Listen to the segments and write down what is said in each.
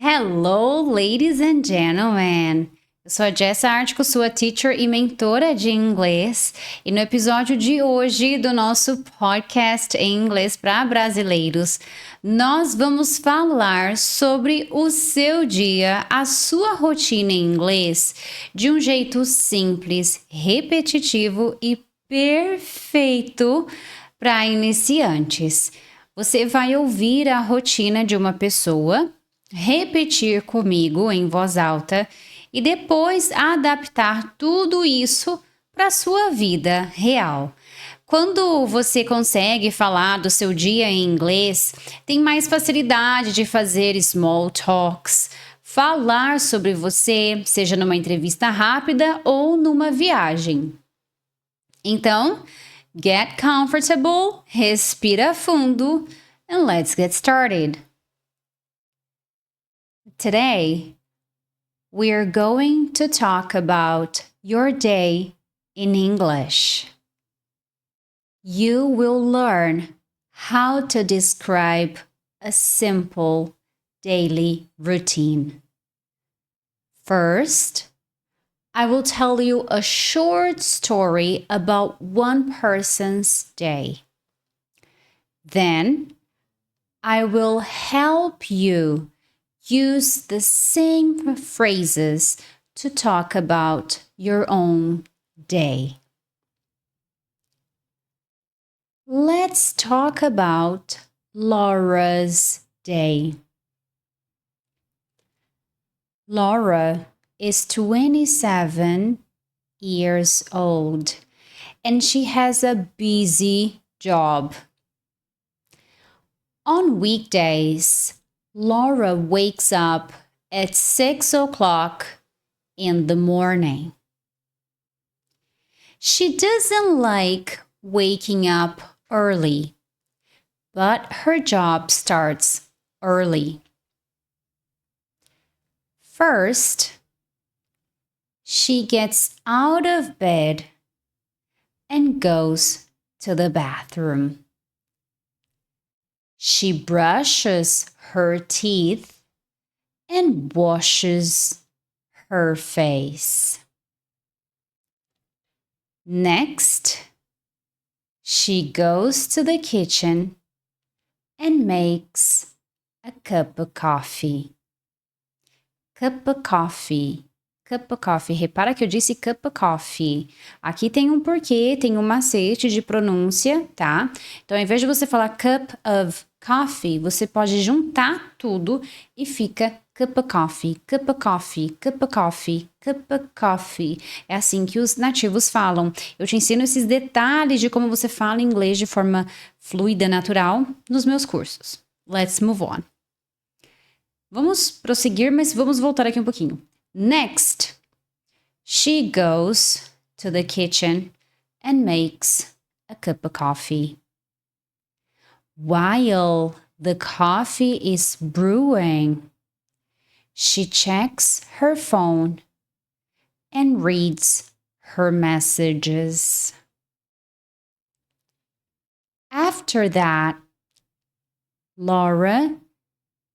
Hello, ladies and gentlemen! Eu sou a Jessa Ártico, sua teacher e mentora de inglês, e no episódio de hoje do nosso podcast em inglês para brasileiros, nós vamos falar sobre o seu dia, a sua rotina em inglês, de um jeito simples, repetitivo e perfeito para iniciantes. Você vai ouvir a rotina de uma pessoa, repetir comigo em voz alta e depois adaptar tudo isso para a sua vida real. Quando você consegue falar do seu dia em inglês, tem mais facilidade de fazer small talks, falar sobre você, seja numa entrevista rápida ou numa viagem. Então, get comfortable, respira fundo, and let's get started. Today, we are going to talk about your day in English. You will learn how to describe a simple daily routine. First, I will tell you a short story about one person's day. Then, I will help you use the same phrases to talk about your own day. Let's talk about Laura's day. Laura is 27 years old and she has a busy job. On weekdays, Laura wakes up at 6 o'clock in the morning. She doesn't like waking up early, but her job starts early. First, she gets out of bed and goes to the bathroom. She brushes her teeth and washes her face. Next, she goes to the kitchen and makes a cup of coffee. Cup of coffee. Cup of coffee. Repara que eu disse cup of coffee. Aqui tem um porquê, tem um macete de pronúncia, tá? Então, ao invés de você falar cup of coffee, você pode juntar tudo e fica cup of coffee, cup of coffee, cup of coffee, cup of coffee. É assim que os nativos falam. Eu te ensino esses detalhes de como você fala inglês de forma fluida, natural, nos meus cursos. Let's move on. Vamos prosseguir, mas vamos voltar aqui um pouquinho. Next, she goes to the kitchen and makes a cup of coffee. While the coffee is brewing, she checks her phone and reads her messages. After that, Laura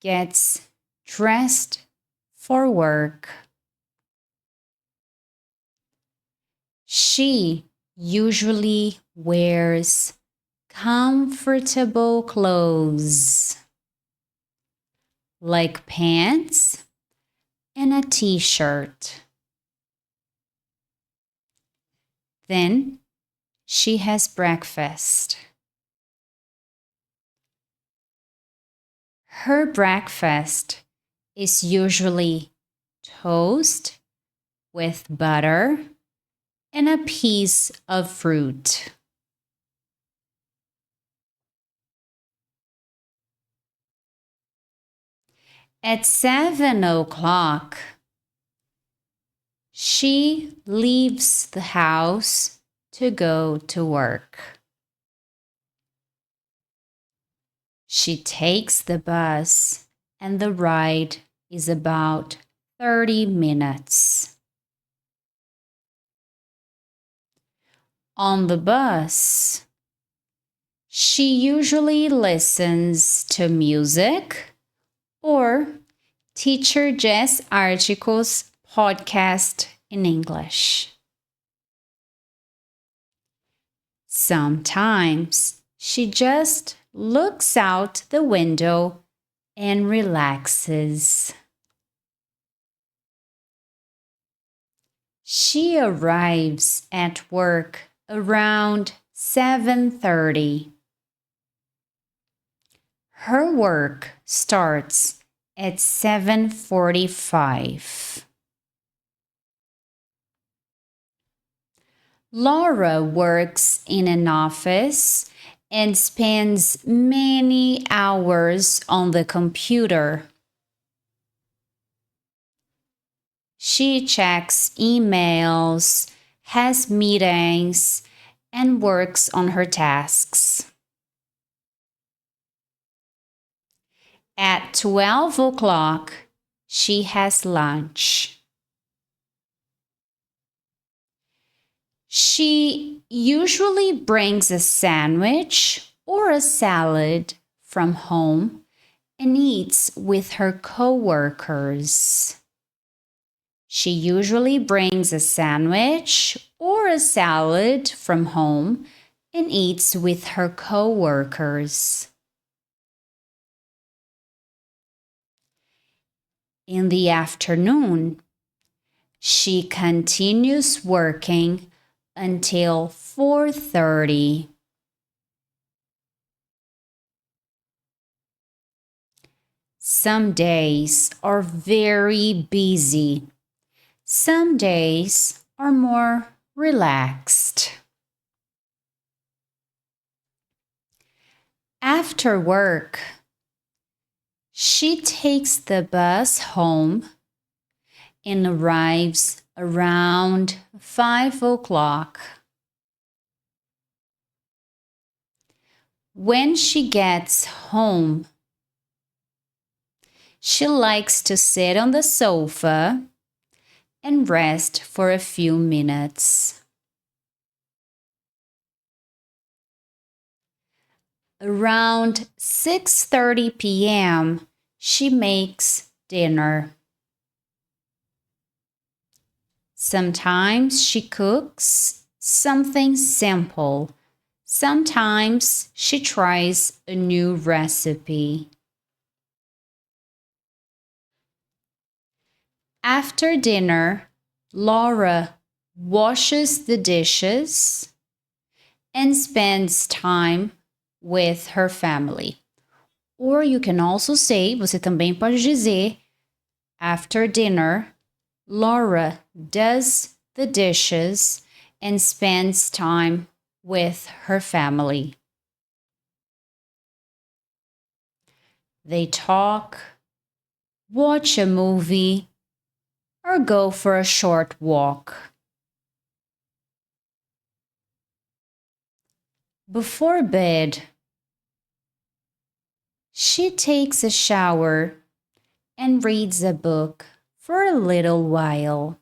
gets dressed for work. She usually wears comfortable clothes like pants and a t-shirt. Then she has breakfast. Her breakfast is usually toast with butter and a piece of fruit. At 7 o'clock, she leaves the house to go to work. She takes the bus and the ride is about 30 minutes. On the bus, she usually listens to music or Teacher Jess Articles podcast in English. Sometimes she just looks out the window and relaxes. She arrives at work around 7:30. Her work starts at 7:45. Laura works in an office and spends many hours on the computer. She checks emails, has meetings, and works on her tasks. At 12 o'clock, she has lunch. She usually brings a sandwich or a salad from home and eats with her coworkers. She usually brings a sandwich or a salad from home and eats with her coworkers. In the afternoon, she continues working until 4:30. Some days are very busy. Some days are more relaxed. After work, she takes the bus home and arrives around 5 o'clock. When she gets home, she likes to sit on the sofa and rest for a few minutes. Around 6:30 p.m., she makes dinner. Sometimes she cooks something simple. Sometimes she tries a new recipe. After dinner, Laura washes the dishes and spends time with her family. Or you can also say, você também pode dizer, after dinner, Laura does the dishes and spends time with her family. They talk, watch a movie, or go for a short walk. Before bed, she takes a shower and reads a book for a little while.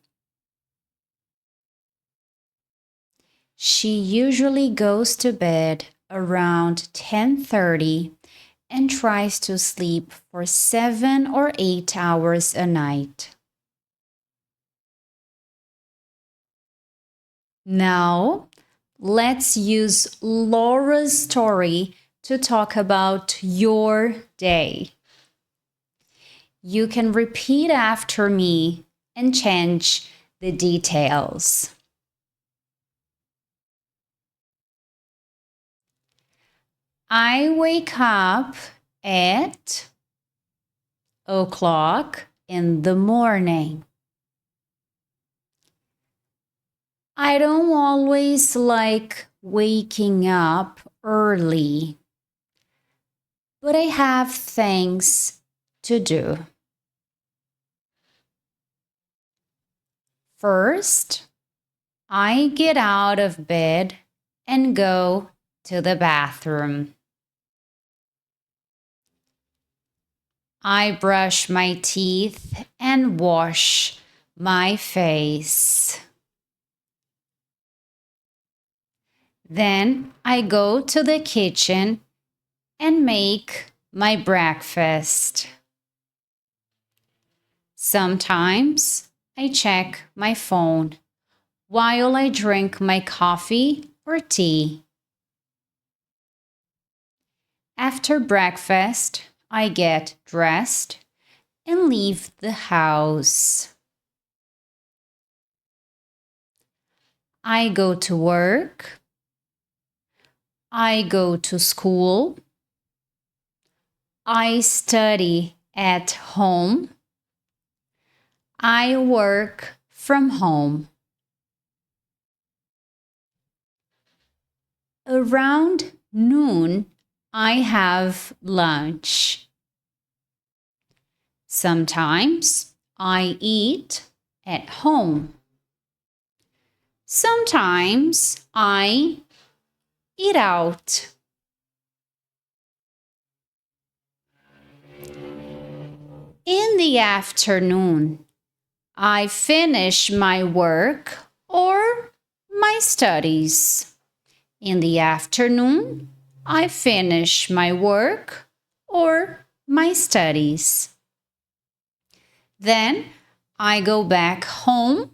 She usually goes to bed around 10:30 and tries to sleep for 7 or 8 hours a night. Now, let's use Laura's story to talk about your day. You can repeat after me and change the details. I wake up at o'clock in the morning. I don't always like waking up early, but I have things to do. First, I get out of bed and go to the bathroom. I brush my teeth and wash my face. Then I go to the kitchen and make my breakfast. Sometimes I check my phone while I drink my coffee or tea. After breakfast, I get dressed and leave the house. I go to work. I go to school. I study at home. I work from home. Around noon, I have lunch. Sometimes I eat at home. Sometimes I eat out. In the afternoon, I finish my work or my studies. In the afternoon, I finish my work or my studies. Then I go back home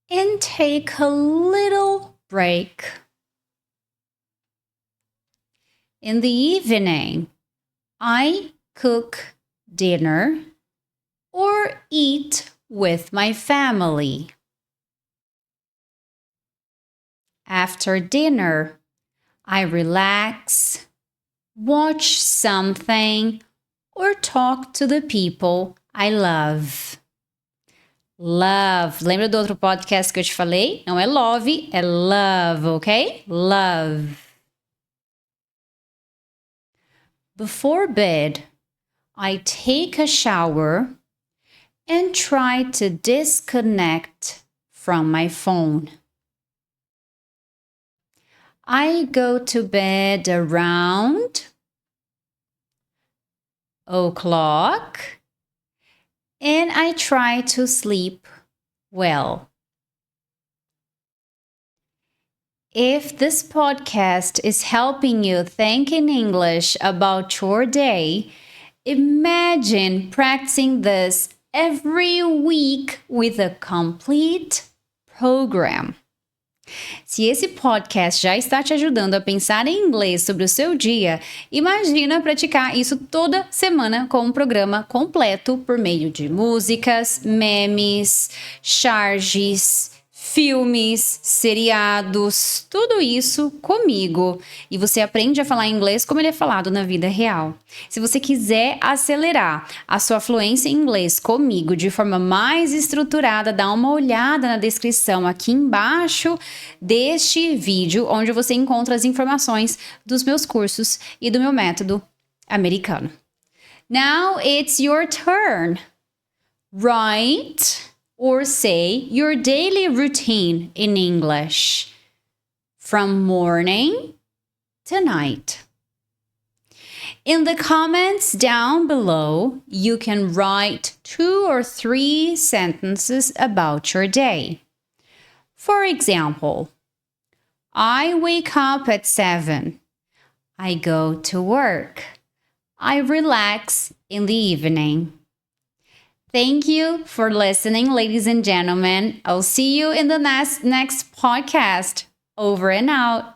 and take a little break. In the evening, I cook dinner or eat with my family. After dinner, I relax, watch something, or talk to the people I love. Love. Lembra do outro podcast que eu te falei? Não é love, é love, ok? Love. Before bed, I take a shower and try to disconnect from my phone. I go to bed around o'clock and I try to sleep well. If this podcast is helping you think in English about your day, imagine practicing this every week with a complete program. Se esse podcast já está te ajudando a pensar em inglês sobre o seu dia, imagina praticar isso toda semana com um programa completo por meio de músicas, memes, charges, filmes, seriados, tudo isso comigo. E você aprende a falar inglês como ele é falado na vida real. Se você quiser acelerar a sua fluência em inglês comigo de forma mais estruturada, dá uma olhada na descrição aqui embaixo deste vídeo, onde você encontra as informações dos meus cursos e do meu método americano. Now it's your turn. Write or say your daily routine in English from morning to night. In the comments down below, you can write 2 or 3 sentences about your day. For example, I wake up at 7. I go to work. I relax in the evening. Thank you for listening, ladies and gentlemen. I'll see you in the next podcast. Over and out.